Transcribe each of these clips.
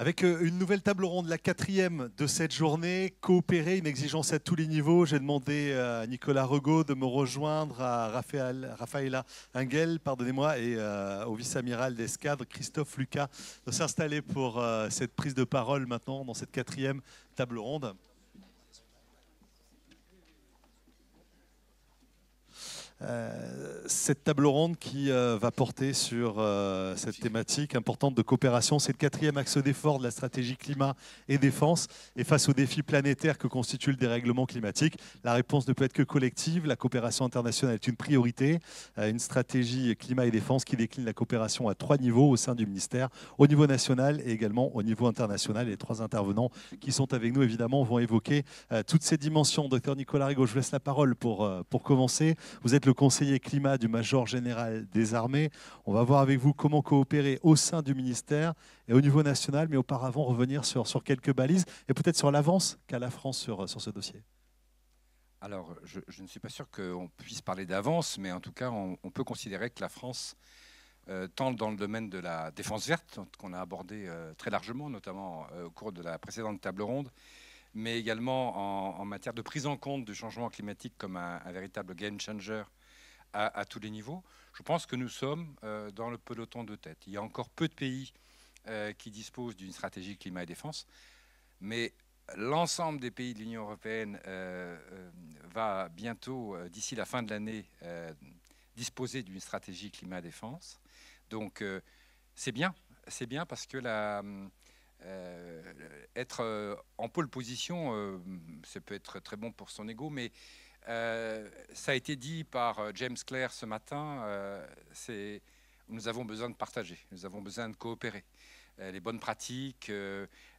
Avec une nouvelle table ronde, la quatrième de cette journée, coopérer, une exigence à tous les niveaux. J'ai demandé à Nicolas Regaud de me rejoindre, à Rafaela Engel, pardonnez-moi, et au vice-amiral d'escadre, Christophe Lucas, de s'installer pour cette prise de parole maintenant dans cette quatrième table ronde. Cette table ronde qui va porter sur cette thématique importante de coopération. C'est le quatrième axe d'effort de la stratégie climat et défense. Et face aux défis planétaires que constitue le dérèglement climatique, la réponse ne peut être que collective. La coopération internationale est une priorité. Une stratégie climat et défense qui décline la coopération à 3 niveaux au sein du ministère, au niveau national et également au niveau international. Les 3 intervenants qui sont avec nous, évidemment, vont évoquer toutes ces dimensions. Docteur Nicolas Regaud, je vous laisse la parole pour commencer. Vous êtes le conseiller climat du Major général des armées. On va voir avec vous comment coopérer au sein du ministère et au niveau national, mais auparavant revenir sur quelques balises et peut-être sur l'avance qu'a la France sur ce dossier. Alors, je ne suis pas sûr qu'on puisse parler d'avance, mais en tout cas, on peut considérer que la France, tant dans le domaine de la défense verte, qu'on a abordé très largement, notamment au cours de la précédente table ronde, mais également en matière de prise en compte du changement climatique comme un véritable game changer à tous les niveaux. Je pense que nous sommes dans le peloton de tête. Il y a encore peu de pays qui disposent d'une stratégie climat et défense, mais l'ensemble des pays de l'Union européenne va bientôt, d'ici la fin de l'année, disposer d'une stratégie climat et défense. Donc c'est bien parce que être en pole position, ça peut être très bon pour son ego, mais ça a été dit par James Clare ce matin, nous avons besoin de partager, nous avons besoin de coopérer. Les bonnes pratiques,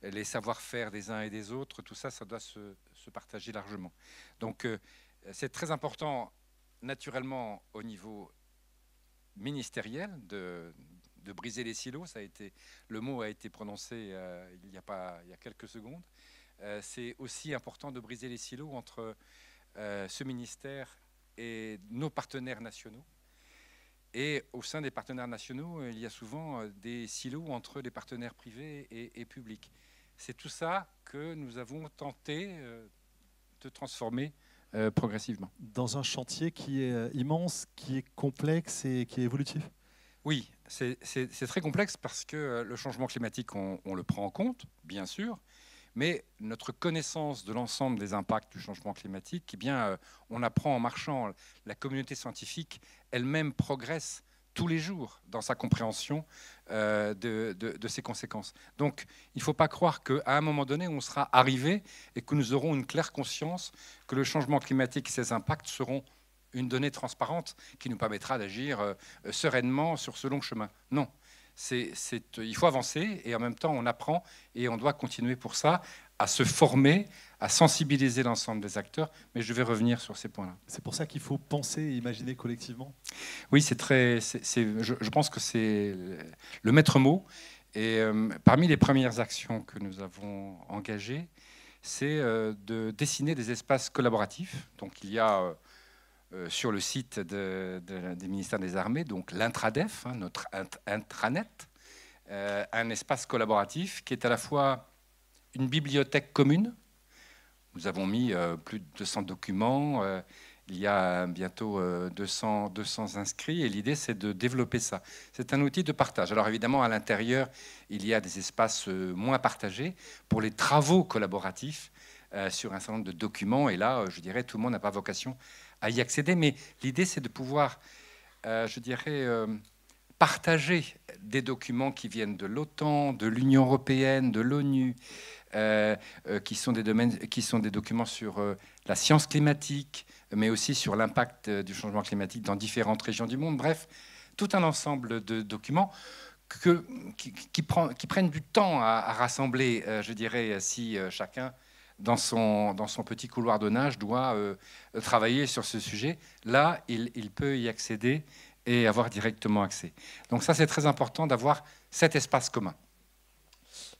les savoir-faire des uns et des autres, tout ça, ça doit se partager largement. Donc c'est très important, naturellement, au niveau ministériel, de briser les silos. Le mot a été prononcé il y a quelques secondes. C'est aussi important de briser les silos entre ce ministère et nos partenaires nationaux. Et au sein des partenaires nationaux, il y a souvent des silos entre les partenaires privés et publics. C'est tout ça que nous avons tenté de transformer progressivement. Dans un chantier qui est immense, qui est complexe et qui est évolutif. Oui, c'est très complexe parce que le changement climatique, on le prend en compte, bien sûr, mais notre connaissance de l'ensemble des impacts du changement climatique, eh bien, on apprend en marchant. La communauté scientifique elle-même progresse tous les jours dans sa compréhension de ses conséquences. Donc, il ne faut pas croire qu'à un moment donné, on sera arrivé et que nous aurons une claire conscience que le changement climatique et ses impacts seront une donnée transparente qui nous permettra d'agir sereinement sur ce long chemin. Non. Il faut avancer et en même temps on apprend et on doit continuer pour ça à se former, à sensibiliser l'ensemble des acteurs, mais je vais revenir sur ces points-là. C'est pour ça qu'il faut penser et imaginer collectivement. Oui, je pense que c'est le maître mot. Et parmi les premières actions que nous avons engagées, c'est de dessiner des espaces collaboratifs. Donc il y a sur le site des ministères des Armées, donc l'Intradef, notre intranet, un espace collaboratif qui est à la fois une bibliothèque commune. Nous avons mis plus de 200 documents, il y a bientôt 200 inscrits, et l'idée c'est de développer ça. C'est un outil de partage. Alors évidemment, à l'intérieur, il y a des espaces moins partagés pour les travaux collaboratifs sur un certain nombre de documents, et là, je dirais, tout le monde n'a pas vocation à y accéder, mais l'idée c'est de pouvoir, partager des documents qui viennent de l'OTAN, de l'Union européenne, de l'ONU, qui sont des documents sur la science climatique, mais aussi sur l'impact du changement climatique dans différentes régions du monde. Bref, tout un ensemble de documents qui prennent du temps à rassembler, si chacun dans son petit couloir de nage, doit travailler sur ce sujet. Là, il peut y accéder et avoir directement accès. Donc ça, c'est très important d'avoir cet espace commun.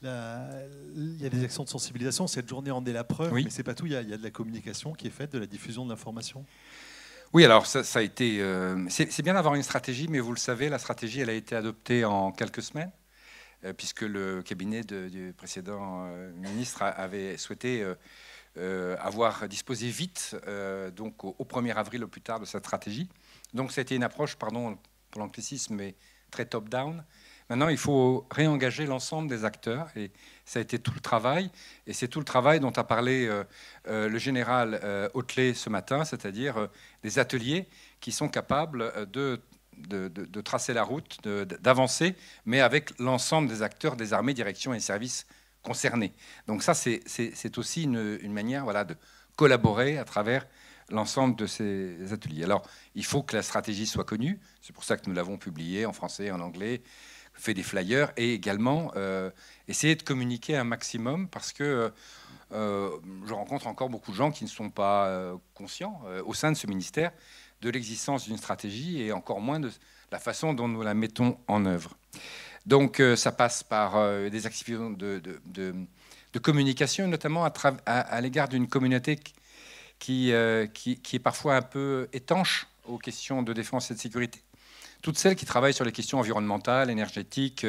Il y a des actions de sensibilisation. Cette journée en est la preuve, oui. Mais ce n'est pas tout. Il y a de la communication qui est faite, de la diffusion de l'information. Oui, alors ça a été... c'est bien d'avoir une stratégie, mais vous le savez, la stratégie, elle a été adoptée en quelques semaines. puisque le cabinet du précédent ministre avait souhaité avoir disposé vite, donc au 1er avril au plus tard, de cette stratégie. Donc c'était une approche, pardon pour l'anglicisme, mais très top-down. Maintenant, il faut réengager l'ensemble des acteurs, et ça a été tout le travail, et c'est tout le travail dont a parlé le général Hotelet ce matin, c'est-à-dire des ateliers qui sont capables de tracer la route, d'avancer, mais avec l'ensemble des acteurs des armées, directions et services concernés. Donc ça, c'est aussi une manière, voilà, de collaborer à travers l'ensemble de ces ateliers. Alors, il faut que la stratégie soit connue, c'est pour ça que nous l'avons publiée en français, en anglais, fait des flyers, et également essayer de communiquer un maximum, parce que je rencontre encore beaucoup de gens qui ne sont pas conscients au sein de ce ministère de l'existence d'une stratégie, et encore moins de la façon dont nous la mettons en œuvre. Donc ça passe par des activités de communication, notamment à l'égard d'une communauté qui est parfois un peu étanche aux questions de défense et de sécurité. Toutes celles qui travaillent sur les questions environnementales, énergétiques,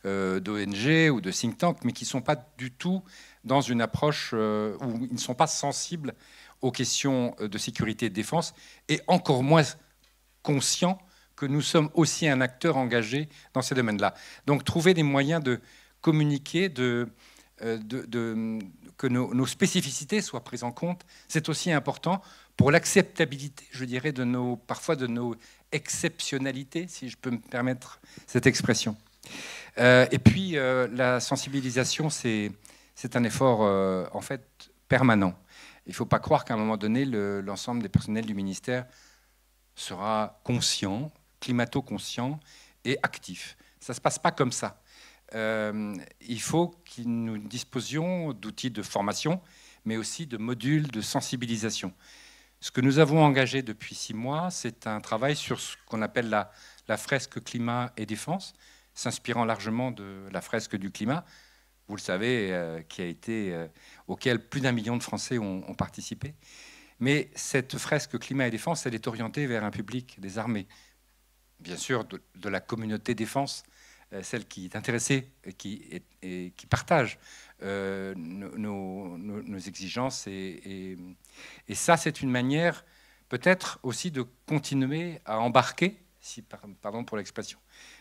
d'ONG ou de think tank, mais qui ne sont pas du tout dans une approche où ils ne sont pas sensibles aux questions de sécurité et de défense, et encore moins conscients que nous sommes aussi un acteur engagé dans ces domaines-là. Donc trouver des moyens de communiquer, que nos spécificités soient prises en compte, c'est aussi important pour l'acceptabilité, je dirais, parfois de nos exceptionnalités, si je peux me permettre cette expression. Et puis, la sensibilisation, c'est un effort, en fait, permanent. Il ne faut pas croire qu'à un moment donné, l'ensemble des personnels du ministère sera conscient, climato-conscient et actif. Ça ne se passe pas comme ça. Il faut que nous disposions d'outils de formation, mais aussi de modules de sensibilisation. Ce que nous avons engagé depuis 6 mois, c'est un travail sur ce qu'on appelle la fresque climat et défense, s'inspirant largement de la fresque du climat, vous le savez, auquel plus d'1 million de Français ont participé. Mais cette fresque climat et défense, elle est orientée vers un public des armées, bien sûr de la communauté défense, celle qui est intéressée et qui partage nos exigences. Et ça, c'est une manière peut-être aussi de continuer à embarquer, pardon pour l'expression,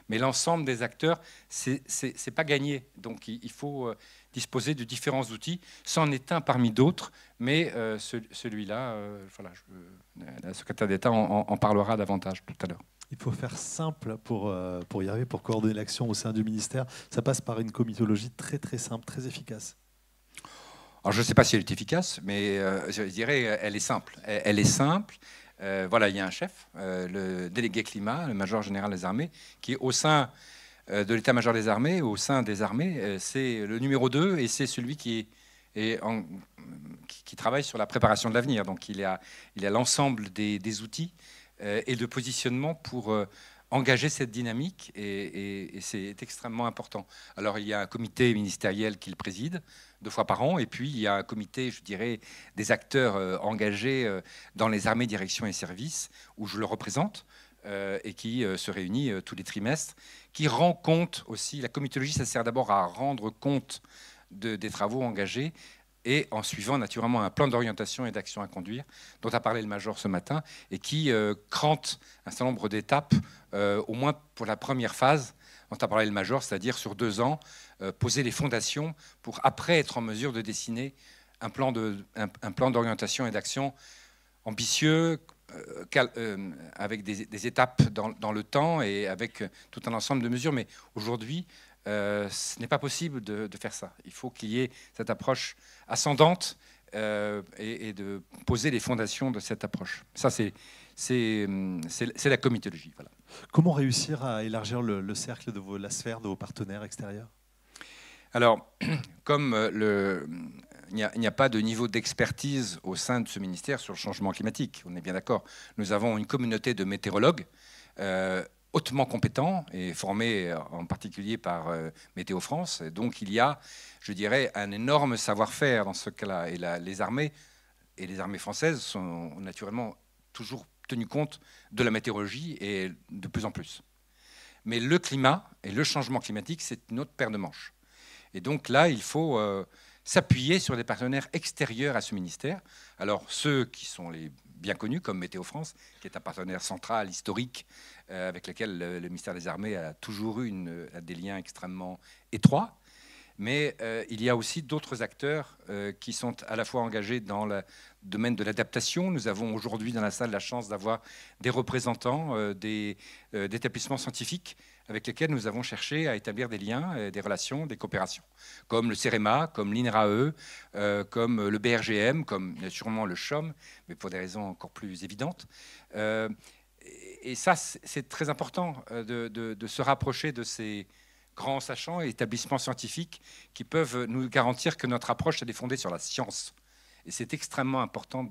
mais l'ensemble des acteurs, c'est pas gagné. Donc il faut disposer de différents outils. C'en est un parmi d'autres, mais celui-là, voilà, la secrétaire d'État en parlera davantage tout à l'heure. Il faut faire simple pour y arriver, pour coordonner l'action au sein du ministère. Ça passe par une comitologie très très simple, très efficace. Alors je ne sais pas si elle est efficace, mais je dirais elle est simple. Elle est simple. Voilà, il y a un chef, le délégué climat, le major général des armées, qui est au sein de l'état-major des armées, au sein des armées, c'est le numéro 2 et c'est celui qui travaille sur la préparation de l'avenir. Donc il a l'ensemble des outils et de positionnement pour engager cette dynamique, et c'est extrêmement important. Alors il y a un comité ministériel qui le préside 2 fois par an, et puis il y a un comité, je dirais, des acteurs engagés dans les armées, directions et services, où je le représente, et qui se réunit tous les trimestres, qui rend compte aussi, la comitologie, ça sert d'abord à rendre compte des travaux engagés, et en suivant naturellement un plan d'orientation et d'action à conduire, dont a parlé le major ce matin, et qui crante un certain nombre d'étapes, au moins pour la première phase, dont a parlé le major, c'est-à-dire sur 2 ans, poser les fondations pour après être en mesure de dessiner un plan d'orientation et d'action ambitieux, avec des étapes dans le temps et avec tout un ensemble de mesures. Mais aujourd'hui, ce n'est pas possible de faire ça. Il faut qu'il y ait cette approche ascendante et de poser les fondations de cette approche. Ça, c'est la comitologie. Voilà. Comment réussir à élargir le cercle de la sphère de vos partenaires extérieurs? Alors, comme il n'y a pas de niveau d'expertise au sein de ce ministère sur le changement climatique, on est bien d'accord. Nous avons une communauté de météorologues hautement compétents et formés en particulier par Météo France. Et donc il y a, je dirais, un énorme savoir-faire dans ce cas-là. Et les armées françaises sont naturellement toujours tenu compte de la météorologie, et de plus en plus. Mais le climat et le changement climatique, c'est une autre paire de manches. Et donc là, il faut s'appuyer sur des partenaires extérieurs à ce ministère. Alors ceux qui sont les bien connus, comme Météo France, qui est un partenaire central, historique, avec lequel le ministère des Armées a toujours eu des liens extrêmement étroits. Mais il y a aussi d'autres acteurs qui sont à la fois engagés dans le domaine de l'adaptation. Nous avons aujourd'hui dans la salle la chance d'avoir des représentants d'établissements scientifiques avec lesquels nous avons cherché à établir des liens, des relations, des coopérations, comme le CEREMA, comme l'INRAE, comme le BRGM, comme sûrement le CHOM, mais pour des raisons encore plus évidentes. Et ça, c'est très important de se rapprocher de ces grands sachants et établissements scientifiques qui peuvent nous garantir que notre approche est fondée sur la science. Et c'est extrêmement important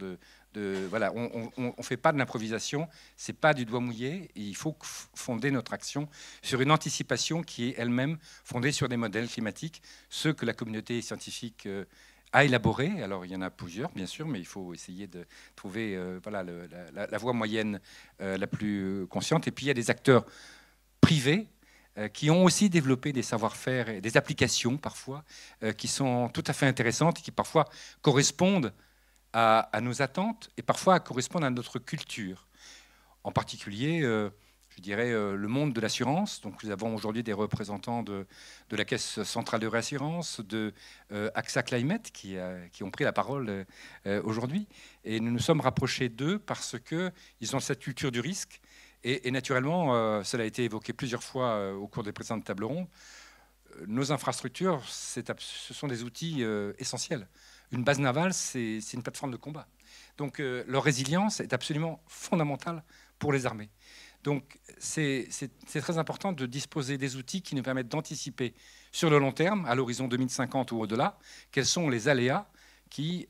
voilà, on ne fait pas de l'improvisation, c'est pas du doigt mouillé. Et il faut fonder notre action sur une anticipation qui est elle-même fondée sur des modèles climatiques, ceux que la communauté scientifique a élaborés. Alors il y en a plusieurs, bien sûr, mais il faut essayer de trouver voilà, la voie moyenne la plus consciente. Et puis il y a des acteurs privés qui ont aussi développé des savoir-faire et des applications parfois qui sont tout à fait intéressantes et qui parfois correspondent à nos attentes et parfois correspondent à notre culture. En particulier, je dirais, le monde de l'assurance. Donc nous avons aujourd'hui des représentants de la Caisse centrale de réassurance, de AXA Climate qui ont pris la parole aujourd'hui. Et nous nous sommes rapprochés d'eux parce qu'ils ont cette culture du risque. Et naturellement, cela a été évoqué plusieurs fois au cours des précédentes tables rondes, nos infrastructures, ce sont des outils essentiels. Une base navale, c'est une plateforme de combat. Donc leur résilience est absolument fondamentale pour les armées. Donc c'est très important de disposer des outils qui nous permettent d'anticiper sur le long terme, à l'horizon 2050 ou au-delà, quels sont les aléas qui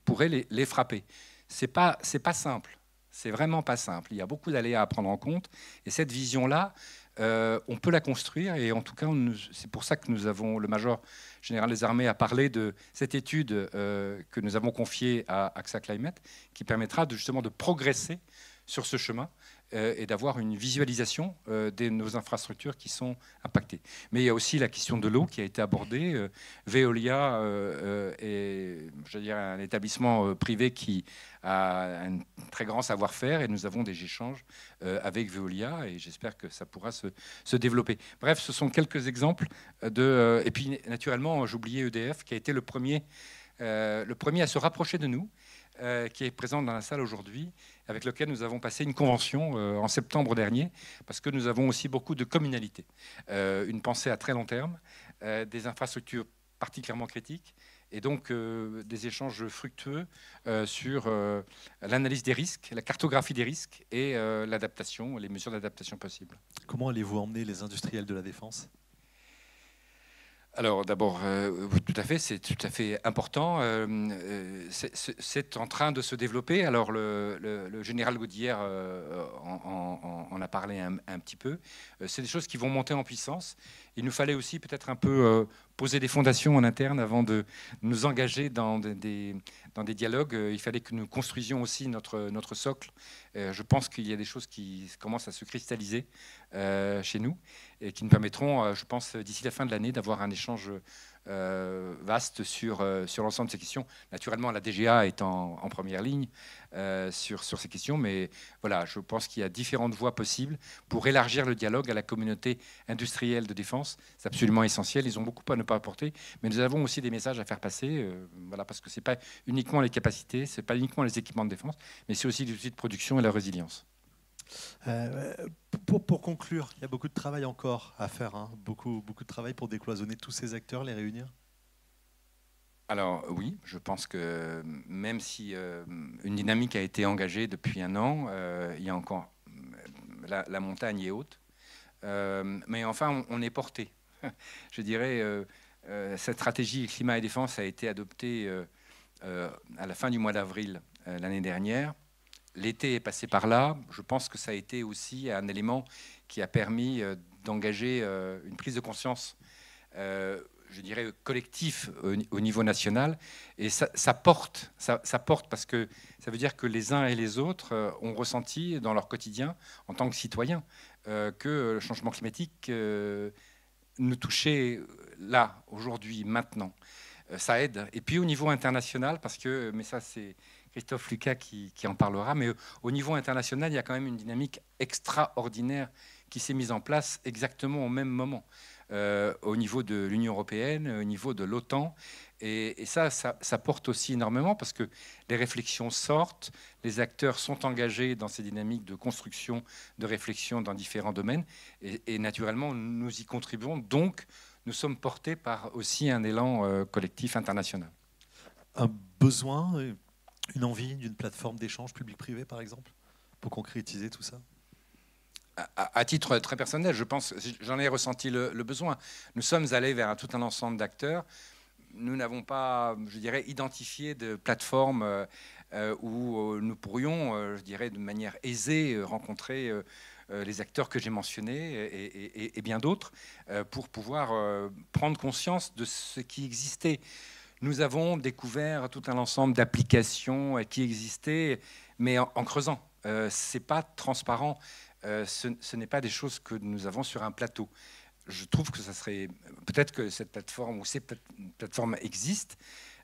pourraient les frapper. C'est pas simple. C'est vraiment pas simple. Il y a beaucoup d'aléas à prendre en compte. Et cette vision-là, on peut la construire. Et en tout cas, c'est pour ça que nous avons, le major général des armées a parlé de cette étude que nous avons confiée à AXA Climate, qui permettra justement de progresser sur ce chemin et d'avoir une visualisation de nos infrastructures qui sont impactées. Mais il y a aussi la question de l'eau qui a été abordée. Veolia est, je dirais, un établissement privé qui a un très grand savoir-faire et nous avons des échanges avec Veolia et j'espère que ça pourra se développer. Bref, ce sont quelques exemples de... et puis, naturellement, j'oubliais EDF qui a été le premier à se rapprocher de nous, qui est présent dans la salle aujourd'hui, avec lequel nous avons passé une convention en septembre dernier, parce que nous avons aussi beaucoup de communalité. Une pensée à très long terme, des infrastructures particulièrement critiques, et donc des échanges fructueux sur l'analyse des risques, la cartographie des risques et l'adaptation, les mesures d'adaptation possibles. Comment allez-vous emmener les industriels de la défense ? Alors d'abord, tout à fait, c'est tout à fait important. C'est en train de se développer. Alors le général Gaudière en a parlé un petit peu. C'est des choses qui vont monter en puissance. Il nous fallait aussi peut-être un peu poser des fondations en interne avant de nous engager dans des dialogues. Il fallait que nous construisions aussi notre socle. Je pense qu'il y a des choses qui commencent à se cristalliser chez nous et qui nous permettront, je pense, d'ici la fin de l'année, d'avoir un échange vaste sur l'ensemble de ces questions. Naturellement, la DGA est en première ligne sur ces questions, mais voilà, je pense qu'il y a différentes voies possibles pour élargir le dialogue à la communauté industrielle de défense. C'est absolument essentiel. Ils ont beaucoup à ne pas apporter, mais nous avons aussi des messages à faire passer, voilà, parce que ce n'est pas uniquement les capacités, ce n'est pas uniquement les équipements de défense, mais c'est aussi les outils de production et la résilience. Pour conclure, il y a beaucoup de travail encore à faire, hein. Beaucoup de travail pour décloisonner tous ces acteurs, les réunir. Alors oui, je pense que même si une dynamique a été engagée depuis un an, il y a encore la montagne est haute, mais enfin on est porté. Je dirais cette stratégie climat et défense a été adoptée à la fin du mois d'avril l'année dernière. L'été est passé par là. Je pense que ça a été aussi un élément qui a permis d'engager une prise de conscience je dirais, collectif au niveau national. Et ça porte parce que ça veut dire que les uns et les autres ont ressenti dans leur quotidien, en tant que citoyens, que le changement climatique nous touchait là, aujourd'hui, maintenant. Ça aide. Et puis au niveau international, parce que, mais ça c'est Christophe Lucas qui en parlera, mais au niveau international, il y a quand même une dynamique extraordinaire qui s'est mise en place exactement au même moment, au niveau de l'Union européenne, au niveau de l'OTAN. Et ça porte aussi énormément parce que les réflexions sortent, les acteurs sont engagés dans ces dynamiques de construction, de réflexion dans différents domaines. Et naturellement, nous y contribuons. Donc, nous sommes portés par aussi un élan collectif international. Un besoin, une envie d'une plateforme d'échange public-privé, par exemple, pour concrétiser tout ça? À titre très personnel, je pense, j'en ai ressenti le besoin. Nous sommes allés vers tout un ensemble d'acteurs. Nous n'avons pas, je dirais, identifié de plateforme où nous pourrions, je dirais, de manière aisée rencontrer les acteurs que j'ai mentionnés et bien d'autres pour pouvoir prendre conscience de ce qui existait. Nous avons découvert tout un ensemble d'applications qui existaient, mais en creusant. Ce n'est pas transparent. Ce n'est pas des choses que nous avons sur un plateau. Je trouve que ça serait... Peut-être que cette plateforme ou ces plateformes existent.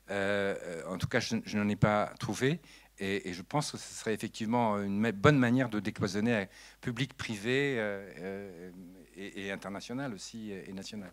En tout cas, je n'en ai pas trouvé. Et je pense que ce serait effectivement une bonne manière de décloisonner public, privé et international aussi, et national.